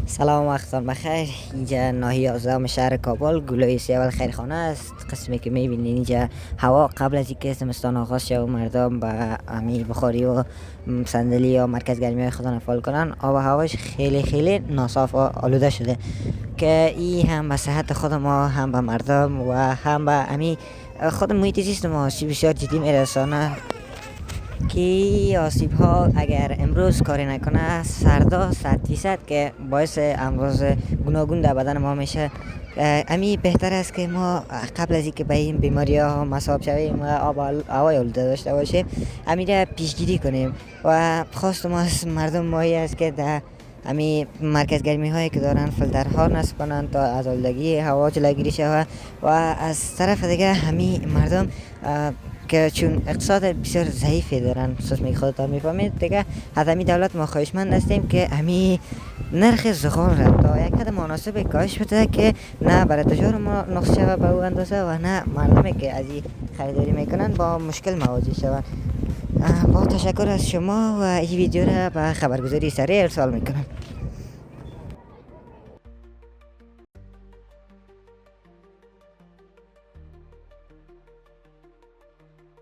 سلام وقتان بخیر. اینجا ناحیه 11 شهر کابل، گلوی سیاول خیرخانه است. قسمی که میبینین اینجا هوا قبل از اینکه زمستان آغاز شد و مردم به امی بخاری و صندلی یا مرکز گرمی های خودشان فعال کنن، آب و هواش خیلی ناصاف و آلوده شده که این هم به صحت خود ما، هم به مردم و هم به امی خود محیط زیست ما آسیب بسیار جدی میرسانه. که آسیب ها اگر امروز کاری نکنه سردا 100% که باعث امراض گوناگون در بدن ما میشه. امی بهتر است که ما قبل از اینکه به این بیماری ها مصاب شویم و آب هوای آلوده داشته باشیم امی را پیشگیری کنیم و خواست ما از مردم مایی است که در امی مرکز گرمی هایی که دارن فیلترها نصب کنند تا از آلودگی هوا جلوگیری شود و از طرف دیگه همی مردم که چون اقتصاد بسیار ضعیفی دارن، سوسمی خودتان میفهمید دیگه، از همی دولت ما خواهشمند هستیم که همی نرخ زغال را تا یک حد مناسب کاهش بده که نه برای تجار ما نقص شود به او اندازه و نه مردمی که از این خریداری میکنن با مشکل مواجه شوند. با تشکر از شما و این ویدیو را به خبرگزاری سریع ارسال میکنم.